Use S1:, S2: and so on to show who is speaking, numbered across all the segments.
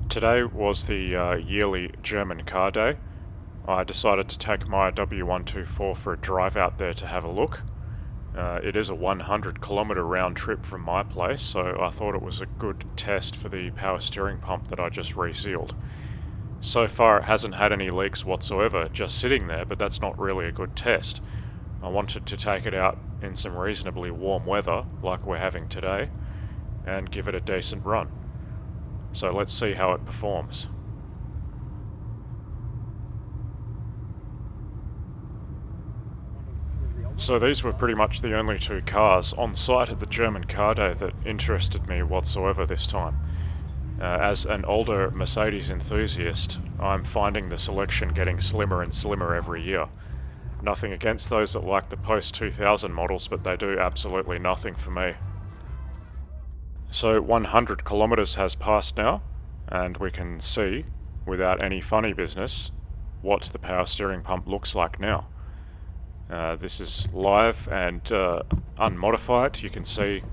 S1: Today was the yearly German car day. I decided to take my W124 for a drive out there to have a look. It is a 100 kilometre round trip from my place, so I thought it was a good test for the power steering pump that I just resealed. So far it hasn't had any leaks whatsoever, just sitting there, but that's not really a good test. I wanted to take it out in some reasonably warm weather, like we're having today, and give it a decent run. So let's see how it performs. So these were pretty much the only two cars on site at the German car day that interested me whatsoever this time. As an older Mercedes enthusiast, I'm finding the selection getting slimmer and slimmer every year. Nothing against those that like the post-2000 models, but they do absolutely nothing for me. So 100 kilometres has passed now, and we can see, without any funny business, what the power steering pump looks like now. This is live and unmodified. You can see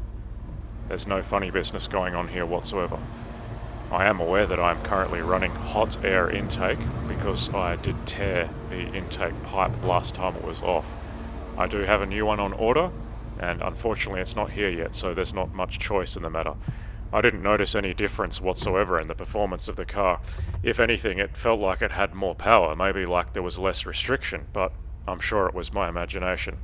S1: there's no funny business going on here whatsoever. I am aware that I'm currently running hot air intake because I did tear the intake pipe last time it was off. I do have a new one on order, and unfortunately it's not here yet, so there's not much choice in the matter. I didn't notice any difference whatsoever in the performance of the car. If anything, it felt like it had more power, maybe like there was less restriction, but I'm sure it was my imagination.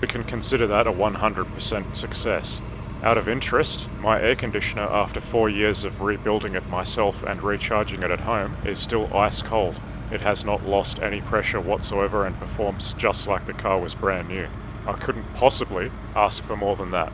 S1: We can consider that a 100% success. Out of interest, my air conditioner, after 4 years of rebuilding it myself and recharging it at home, is still ice cold. It has not lost any pressure whatsoever and performs just like the car was brand new. I couldn't possibly ask for more than that.